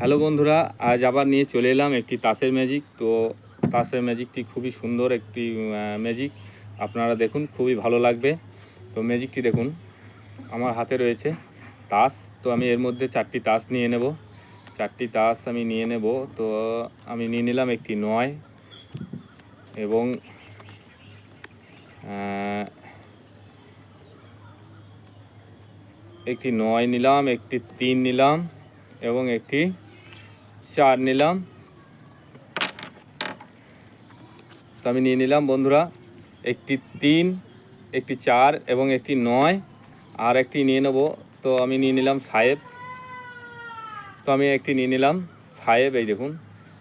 Hello বন্ধুরা, আজ আবার নিয়ে চলে এলাম একটি তাসের ম্যাজিক। তো তাসের ম্যাজিকটি খুবই সুন্দর একটি ম্যাজিক, আপনারা দেখুন, খুবই ভালো লাগবে। তো ম্যাজিকটি দেখুন, আমার হাতে রয়েছে তাস। তো আমি এর মধ্যে 4টি তাস নিয়ে নেব। 4টি তাস আমি নিয়ে নেব। তো আমি নিয়ে নিলাম একটি 9 এবং একটি 9 নিলাম, একটি 3 নিলাম এবং একটি 4 নিলাম। তো আমি নিয়ে নিলাম বন্ধুরা একটি 3, একটি 4 এবং একটি 9, আর একটি নিয়ে নেব। তো আমি নিয়ে নিলাম সাহেব। তো আমি একটি নিয়ে নিলাম সাহেব। এই দেখুন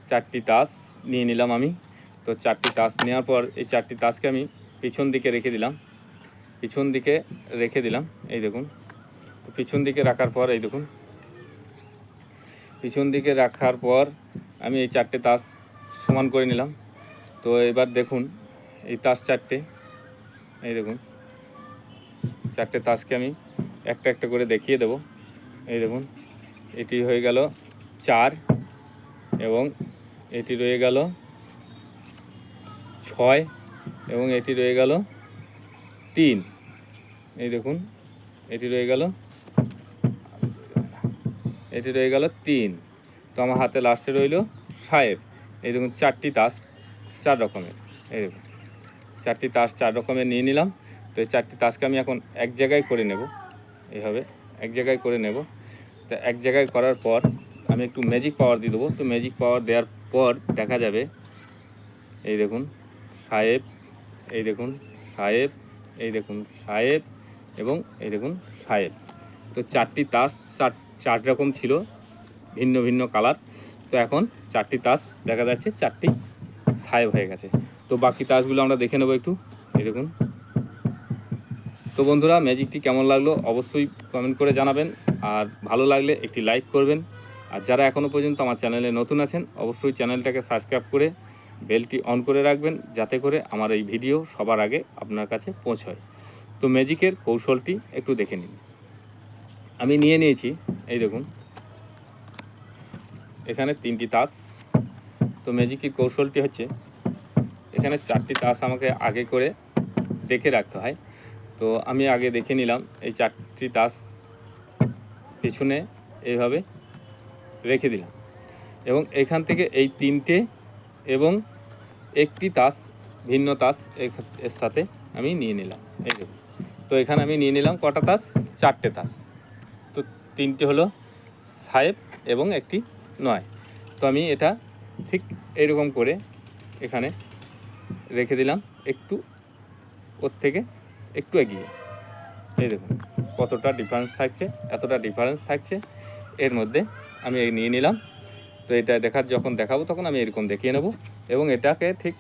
4টি তাস নিয়ে নিলাম আমি। তো 4টি তাস নেওয়ার পর এই 4টি তাসকে আমি পিছন দিকে রেখে দিলাম। এই দেখুন, তো পিছন দিকে রাখার পর এই দেখুন, পিছন দিকে রাখার পর আমি এই 4টে তাস সমান করে নিলাম। তো এবার দেখুন এই তাস 4টে, এই দেখুন 4টে তাসকে আমি একটা একটা করে দেখিয়ে দেব। এই দেখুন, এটি হয়ে গেল 4 এবং এটি রয়ে গেল 6 এবং এটি রয়ে গেল 3। এই দেখুন, এটি রয়ে গেল 3। তো আমার হাতে লাস্টে রইল সাহেব। এই দেখুন 4টি তাস 4 রকমের। এই দেখুন 4টি তাস 4 রকমের নিয়ে নিলাম। তো এই 4টি তাসকে আমি এখন এক জায়গায় করে নেব। এইভাবে এক জায়গায় করে নেব। তো এক জায়গায় করার পর আমি একটু ম্যাজিক পাওয়ার দিয়ে দেবো। তো ম্যাজিক পাওয়ার দেওয়ার পর দেখা যাবে, এই দেখুন সাহেব, এই দেখুন সাহেব, এই দেখুন সাহেব এবং এই দেখুন সাহেব। তো 4টি তাস 4 রকম ছিল, ভিন্ন ভিন্ন কালার। তো এখন 4টি তাস দেখা যাচ্ছে 4টি সাহেব হয়ে গেছে। তো বাকি তাসগুলো আমরা দেখে নেব একটু। এই দেখুন। তো বন্ধুরা, ম্যাজিকটি কেমন লাগলো অবশ্যই কমেন্ট করে জানাবেন, আর ভালো লাগলে একটি লাইক করবেন। আর যারা এখনও পর্যন্ত আমার চ্যানেলে নতুন আছেন অবশ্যই চ্যানেলটাকে সাবস্ক্রাইব করে বেলটি অন করে রাখবেন, যাতে করে আমার এই ভিডিও সবার আগে আপনার কাছে পৌঁছয়। তো ম্যাজিকের কৌশলটি একটু দেখে নিন। আমি নিয়ে নিয়েছি, এই দেখুন এখানে 3টি তাস। তো ম্যাজিকের কৌশলটি হচ্ছে, এখানে 4টি তাস আমাকে আগে করে দেখে রাখতে হয়। তো আমি আগে দেখে নিলাম, এই 4টি তাস পিছনে এইভাবে রেখে দিলাম এবং এখান থেকে এই 3টে এবং একটি তাস, ভিন্ন তাস এর সাথে আমি নিয়ে নিলাম। এই দেখুন, তো এখানে আমি নিয়ে নিলাম কটা তাস? 4টে তাস। তো 3টে হলো সাহেব এবং একটি 9। তো আমি এটা ঠিক এইরকম করে এখানে রেখে দিলাম, একটু ওর থেকে একটু এগিয়ে। এই দেখুন কতটা ডিফারেন্স থাকছে, এতটা ডিফারেন্স থাকছে এর মধ্যে আমি নিয়ে নিলাম। তো এটা যখন দেখাবো তখন আমি এরকম দেখিয়ে নেব এবং এটাকে ঠিক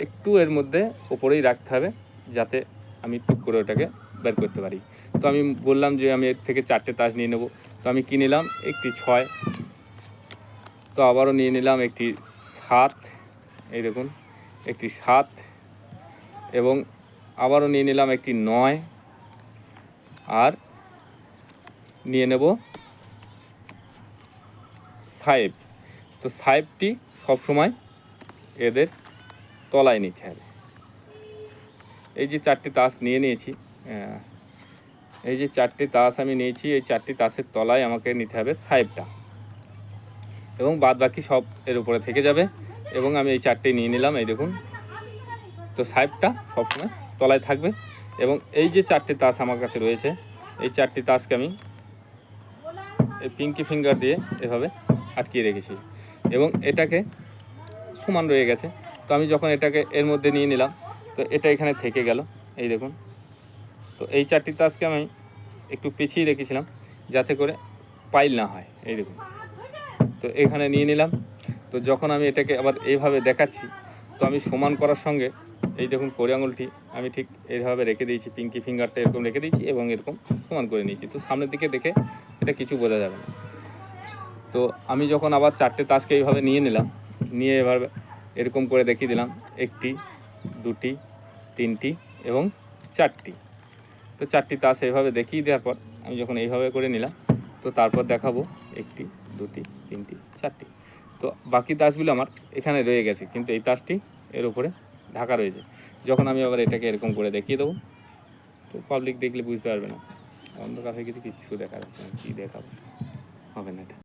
একটু এর মধ্যে ওপরেই রাখতে হবে, যাতে আমি টুক করে ওটাকে বের করতে পারি। তো আমি বললাম যে আমি এর থেকে 4টে তাস নিয়ে নেব। তো আমি কী নিলাম? একটি 6। তো আবারও নিয়ে নিলাম একটি 7। এই দেখুন একটি 7 এবং আবারও নিয়ে নিলাম একটি 9 আর নিয়ে নেব সাহেব। তো সাহেবটি সবসময় এদের তলায় নিতে হবে। এই যে 4টি তাস নিয়ে নিয়েছি, এই যে 4টি তাস আমি নিয়েছি, এই 4টি তাসের তলায় আমাকে নিতে হবে সাহেবটা এবং বাদ বাকি সব এর উপরে থেকে যাবে। এবং আমি এই 4টে নিয়ে নিলাম। এই দেখুন, তো সাহেবটা সবসময় তলায় থাকবে। এবং এই যে 4টে তাস আমার কাছে রয়েছে, এই 4টি তাসকে আমি এই পিঙ্কি ফিঙ্গার দিয়ে এভাবে আটকিয়ে রেখেছি এবং এটাকে সমান রয়ে গেছে। তো আমি যখন এটাকে এর মধ্যে নিয়ে নিলাম, তো এটা এখানে থেকে গেল। এই দেখুন, তো এই 4টি তাসকে আমি একটু পিছিয়ে রেখেছিলাম যাতে করে পাইল না হয়। এই দেখুন, তো এখানে নিয়ে নিলাম। তো যখন আমি এটাকে আবার এইভাবে দেখাচ্ছি, তো আমি সমান করার সঙ্গে এই দেখুন কড়ি আঙুলটি আমি ঠিক এইভাবে রেখে দিয়েছি, পিঙ্কি ফিঙ্গারটা এরকম রেখে দিয়েছি এবং এরকম সমান করে নিয়েছি। তো সামনের দিকে দেখে এটা কিছু বোঝা যাবে না। তো আমি যখন আবার 4টে তাসকে এইভাবে নিয়ে নিলাম, নিয়ে এবার এরকম করে দেখিয়ে দিলাম, 1টি 2টি 3টি এবং 4টি। তো 4টি তাস এইভাবে দেখিয়ে দেওয়ার পর আমি যখন এইভাবে করে নিলাম, তো তারপর দেখাবো 1টি 2টি 3টি 4টি। তো বাকি তাসগুলো আমার এখানে রয়ে গেছে, কিন্তু এই তাসটি এর উপরে ঢাকা রয়েছে। যখন আমি আবার এটাকে এরকম করে দেখিয়ে দেবো, তো পাবলিক দেখলে বুঝতে পারবে না, অন্ধকার হয়ে গেছে, কিচ্ছু দেখা যাচ্ছে না, কী দেখাবো, হবে না এটা।